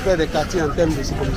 l'aspect des quartiers en termes de c'est comme ça.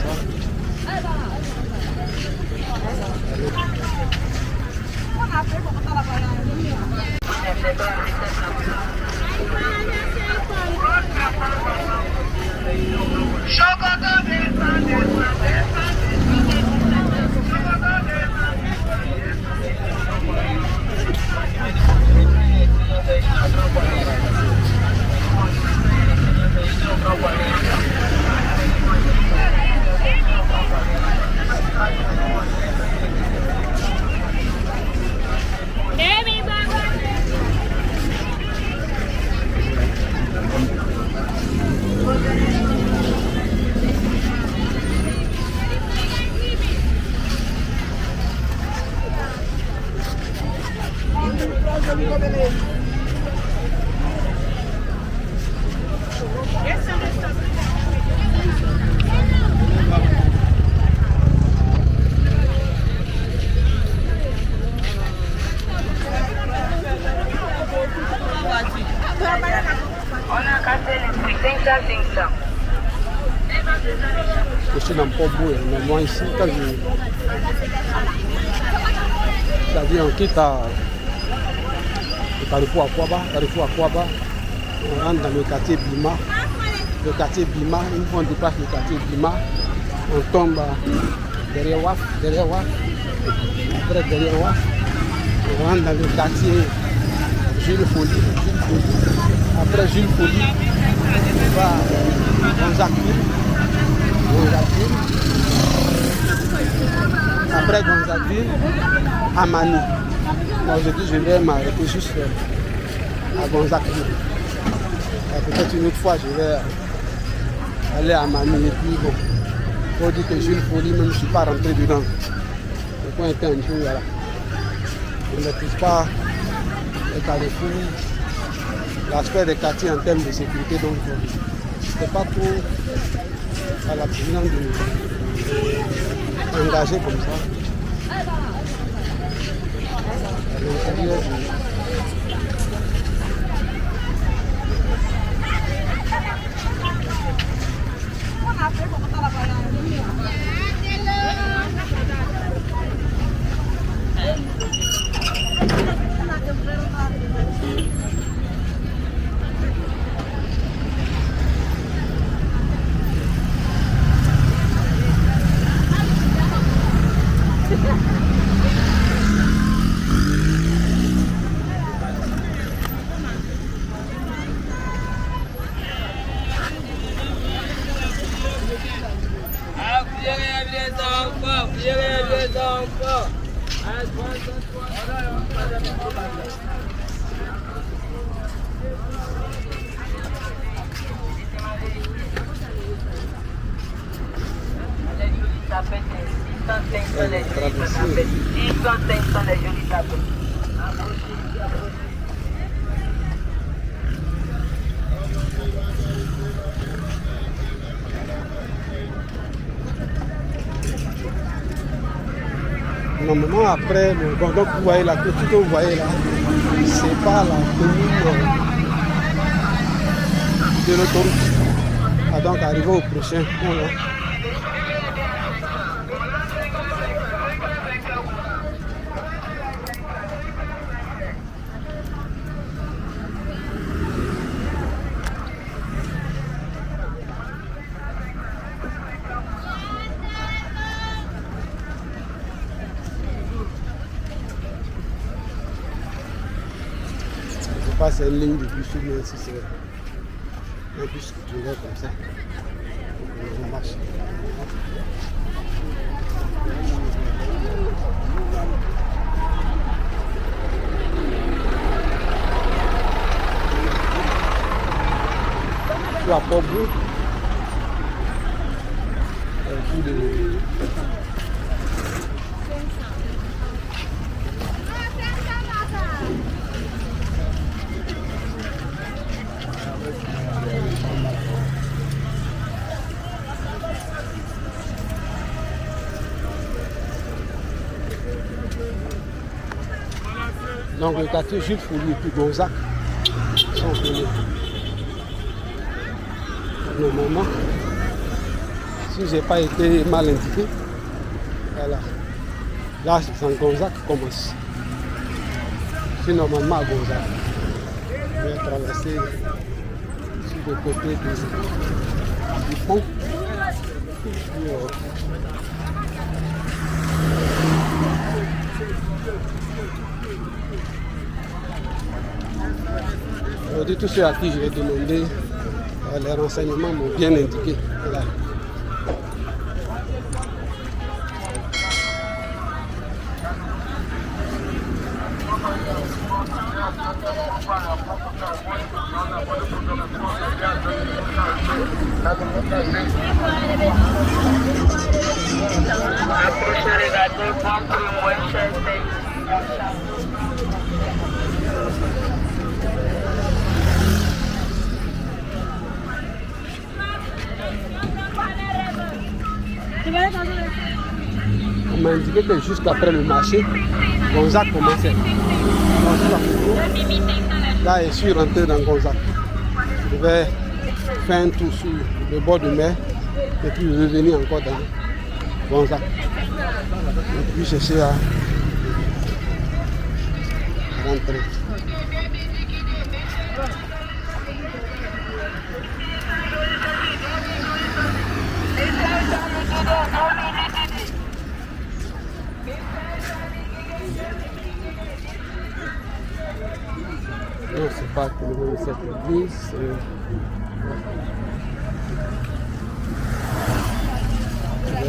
Je suis dans le pot boueux, mais moi ici, quand c'est-à-dire on quitte à Carrefour Akwaba, on rentre dans le quartier Bima. Le quartier Bima, une fois on dépasse le quartier Bima, on tombe derrière Waf. Après derrière Waf, on rentre dans le quartier Jules Folie. Après Jules Folie, on va à Gonzague. Après Gonzague, à Mani. Aujourd'hui, je vais m'arrêter juste à Gonzague. Peut-être une autre fois, je vais aller à Mani. Et puis, bon, il faut dire que Jules Folie, même je ne suis pas rentré dedans. Le point était un peu, voilà. Je ne maîtrise pas les carrefours, l'aspect des quartiers en termes de sécurité. Donc, je n'étais pas trop à la présidente engagée comme ça. À l'intérieur normalement après, donc vous voyez la clôture que vous voyez là, c'est pas la commune de l'autoroute. Ah, donc arrivé au prochain point là. C'est une ligne de bus, mais si c'est un bus qui tourne comme ça, on marche. Je suis à Port-Boueux, donc le quartier Jules Folie et puis Gonzague sont connus. Normalement, Si je n'ai pas été mal indiqué, voilà. Là, c'est en Gonzague commence. C'est normalement à Gonzague. Je vais traverser sur le côté du pont. Aujourd'hui, tous ceux à qui je vais demander les renseignements m'ont bien indiqué. Voilà. On m'a indiqué que jusqu'après le marché, Gonzague commençait. Là, je suis rentré dans Gonzague. Je vais faire un tour sur le bord de mer et puis revenir encore dans Gonzague. Et puis chercher à rentrer. Non, c'est pas que le cette église.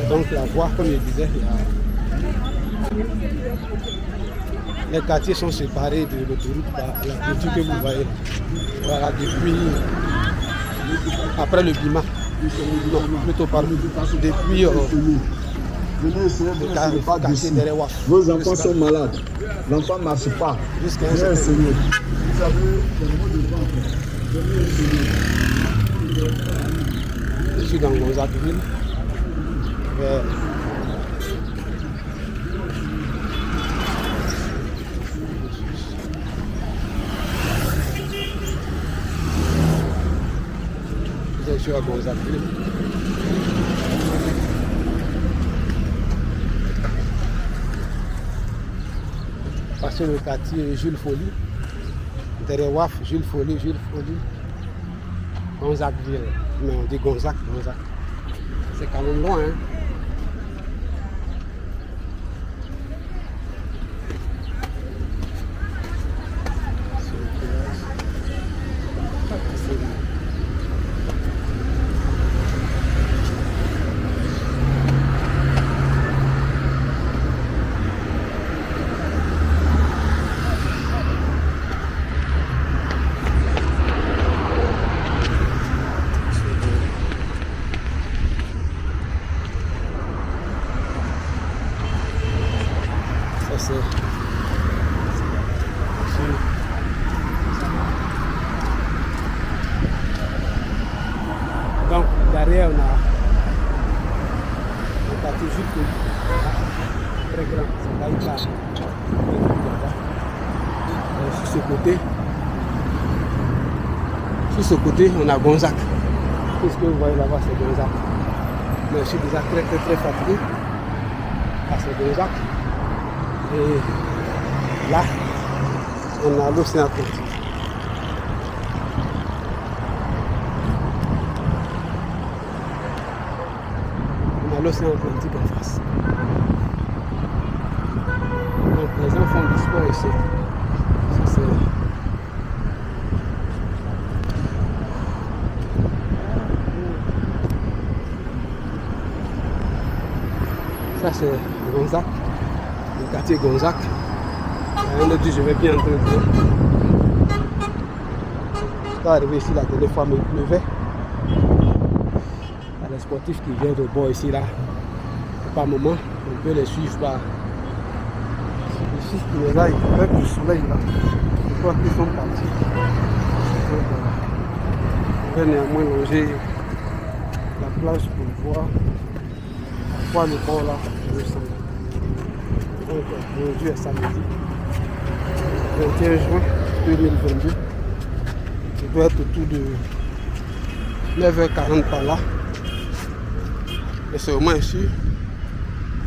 Donc la voie, comme je disais, les quartiers sont séparés de l'autoroute par la clôture que vous voyez. Voilà, depuis après le Bima. Non, plutôt par depuis le quartier derrière Waf. Vos enfants sont malades. L'enfant ne marche pas. Jusqu'à un certain Vous savez, le mot de vente. Je suis dans Gonzagueville. Je suis à Gonzagueville. Parce que le quartier Jules Folie, derrière Waf, Jules Folie, Gonzagueville. Mais on dit Gonzague. C'est quand même loin, hein. Donc derrière on a le quartier Jules très grand, c'est là il part. Sur ce côté, on a Gonzague. Tout ce que vous voyez là-bas c'est Gonzague. Mais je suis déjà très fatigué. Là c'est Gonzague. Et là, on a l'océan Atlantique. On a l'océan Atlantique en face. Donc les gens font du sport ici. Ça c'est Gonzague, le quartier Gonzague. On a dit je vais bien entrer dedans. Je suis arrivé ici la dernière fois, mais il pleuvait. Il y a les sportifs qui viennent au bord ici là. Par moment, on peut les suivre par ici, mais là il fait du soleil là. Je crois qu'ils sont partis. Donc, on va néanmoins longer la plage pour voir le bord là. Donc aujourd'hui est samedi 21 juin 2022. Il doit être autour de 9h40 par là. Et c'est au moins ici,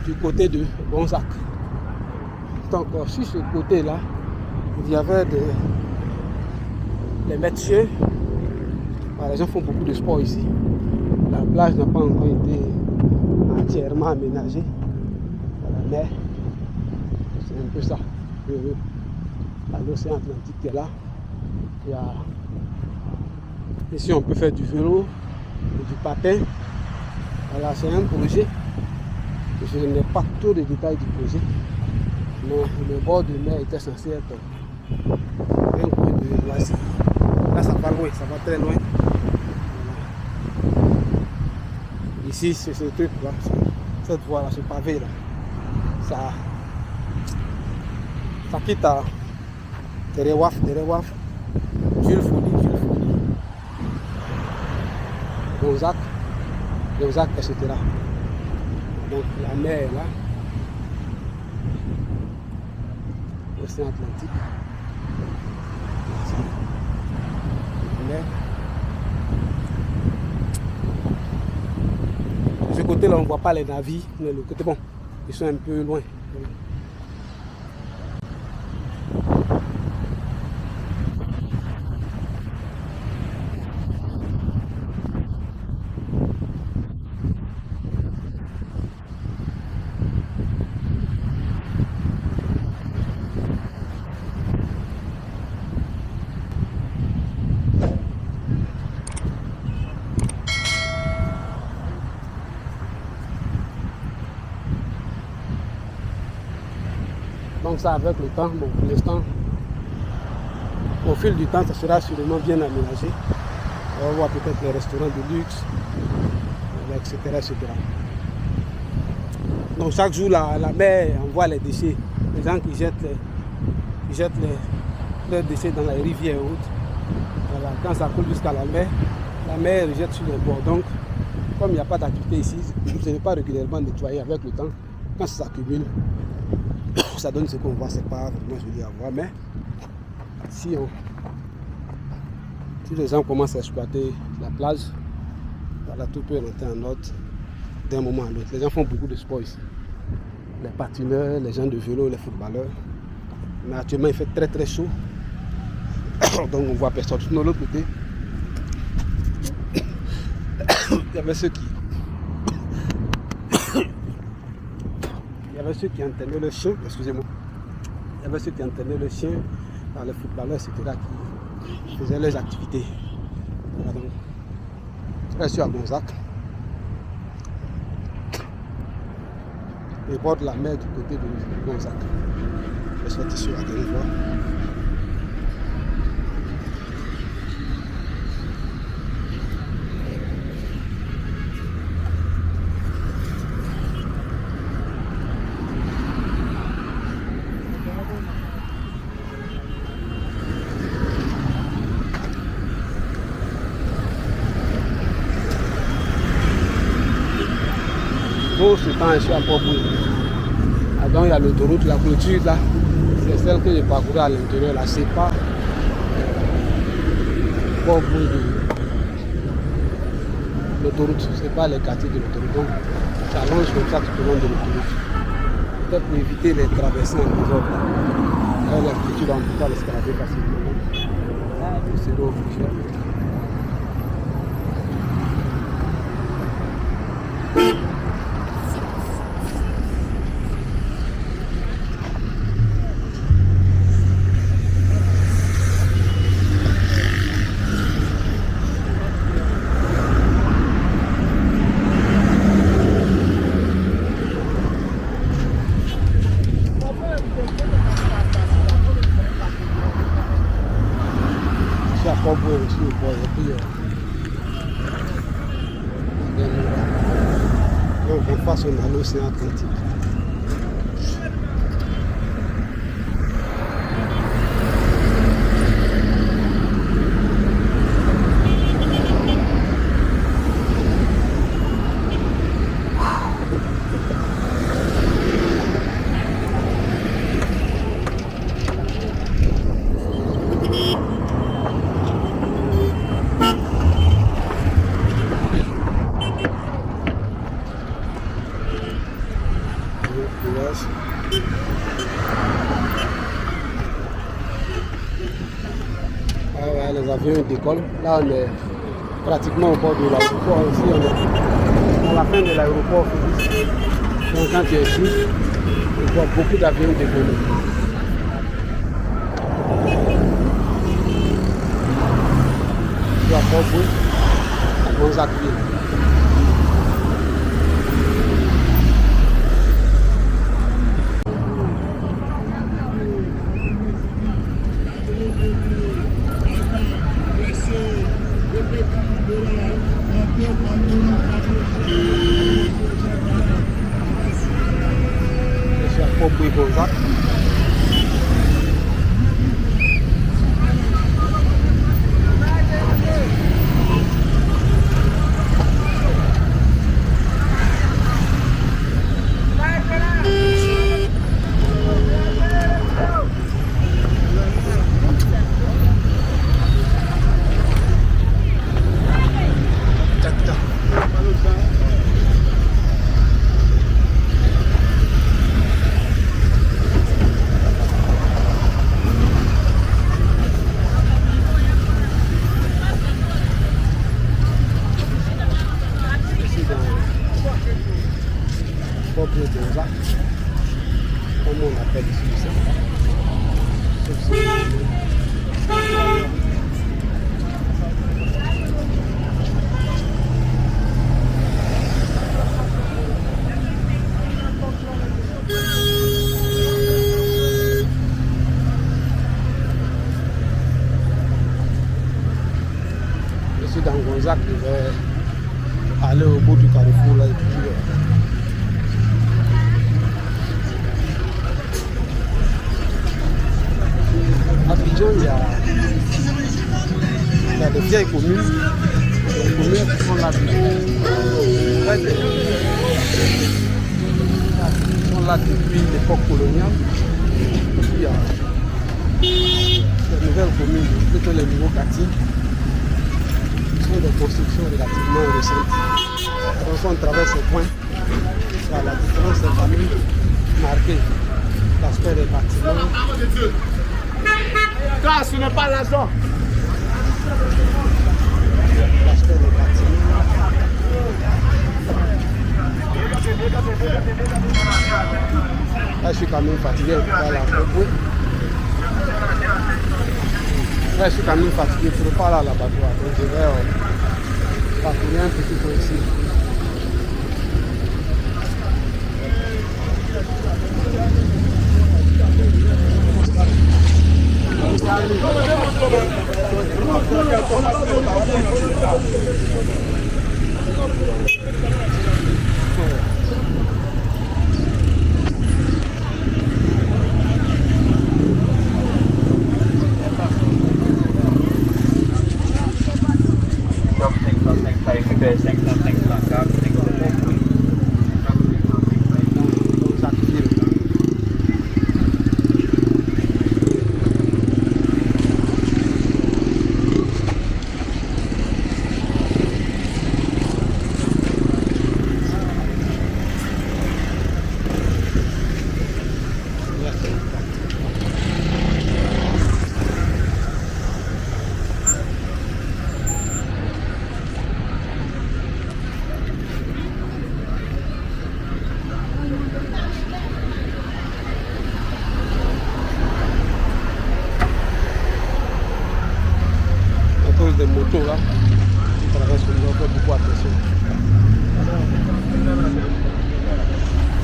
du côté de Gonzac. Donc sur ce côté-là, il y avait des métiers. Les gens font beaucoup de sport ici. La plage n'a pas encore été entièrement aménagée. Voilà, mais c'est un peu ça. L'océan Atlantique qui est là. Ici on peut faire du vélo, du patin. Voilà, c'est un projet. Je n'ai pas tous les détails du projet. Mais le bord de mer était censé être un coin de loisir. Là ça va loin, ça va très loin. Ici c'est ce truc là, cette voie là, ce pavé là. Ça quitte à Terewaf, Jules Folie, Gonzac, etc. Donc la mer est là, l'océan Atlantique. La mer. De ce côté-là, on ne voit pas les navires, mais le côté bon, ils sont un peu loin. Donc ça avec le temps, bon, pour l'instant, au fil du temps, ça sera sûrement bien aménagé. On va voir peut-être les restaurants de luxe, etc., etc. Donc chaque jour, la mer envoie les déchets. Les gens qui jettent leurs déchets dans la rivière haute. Voilà, quand ça coule jusqu'à la mer rejette sur les bords. Donc, comme il n'y a pas d'activité ici, ce n'est pas régulièrement nettoyé avec le temps. Quand ça s'accumule, ça donne ce qu'on voit, c'est pas vraiment joli à voir, mais si les gens commencent à exploiter la plage, voilà, tout peut rentrer en ordre d'un moment à l'autre. Les gens font beaucoup de sport ici. Les patineurs, les gens de vélo, les footballeurs. Mais actuellement, il fait très très chaud. Donc on voit personne. De l'autre côté, il y avait ceux qui entraînaient le chien, excusez-moi. Il y avait ceux qui entraînaient le chien, les footballeurs, etc., qui faisaient leurs activités. Voilà, donc, je suis à Gonzac. Je borde la mer du côté de Gonzac. Je suis ici à dernière fois. Tout ce temps, je suis à Port-Bouille. Donc il y a l'autoroute, la clôture là, c'est celle que j'ai parcourue à l'intérieur, là, c'est pas Port-Bouille de l'autoroute, c'est pas les quartiers de l'autoroute. Donc ça allonge comme ça tout au long de l'autoroute. Peut-être pour éviter les traversées en désordre. Là, la clôture, on ne peut pas l'escalader facilement. C'est obligé. Donc on passe à l'océan Atlantique. ici. Ah ouais, les avions décollent. Là, on est pratiquement au bord de l'aéroport. Ici, on est à la fin de l'aéroport. Donc, quand tu es ici, on voit beaucoup d'avions décoller. Tu vas pas à Gonzague-Ville. Je suis à Port-Gonzague. Comme on appelle ici, je suis dans Gonzague, je vais aller au bout du carrefour là et puis Abidjan, il y a des vieilles communes, des communes qui sont là depuis l'époque coloniale. Et puis il y a des nouvelles communes, plutôt les nouveaux quartiers, qui sont des constructions relativement récentes. Donc si on traverse ce point, la différence est quand même marquée. L'aspect des bâtiments. Toi, ce n'est pas l'argent. L'aspect des bâtiments. Là, je suis quand même fatigué. Voilà. Là, je suis quand même fatigué. Je ne peux pas aller à l'abattoir. Donc, je vais parcourir un petit peu ici. Des motos là qui traversent le nord, fait beaucoup attention.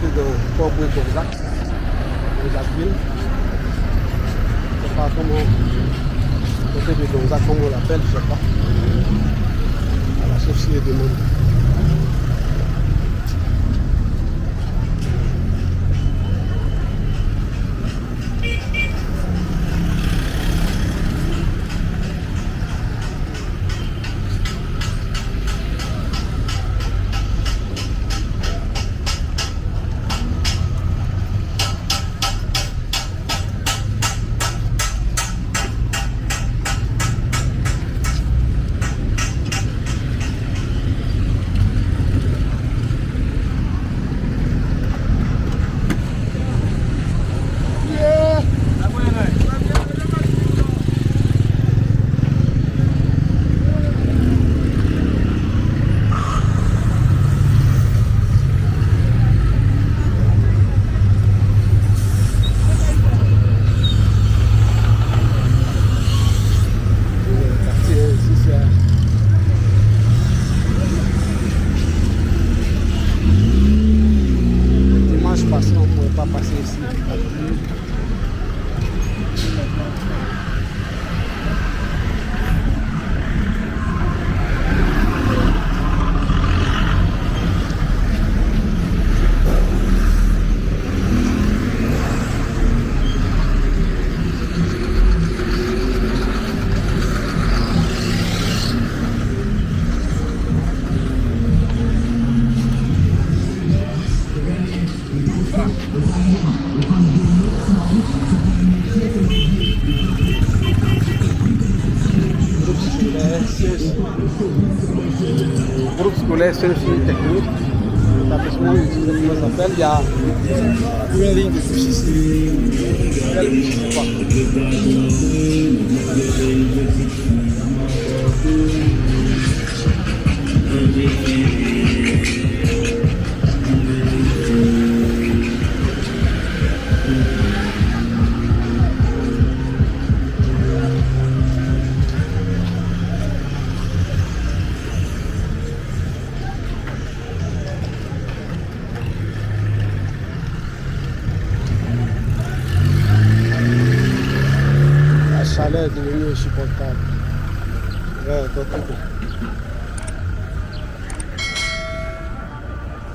C'est de Port-Gonzague, Gonzague-Ville. Je ne sais pas comment, côté de Gonzague, comment on l'appelle, je ne sais pas. Voilà, sauf s'il y a des monde. passer ici. Groupe scolaire Saint-Philippe technique, l'établissement utilise comment ça s'appelle, il y a une ligne de bus ici. Quel bus, je sais pas. La chaleur est devenue insupportable. Ouais,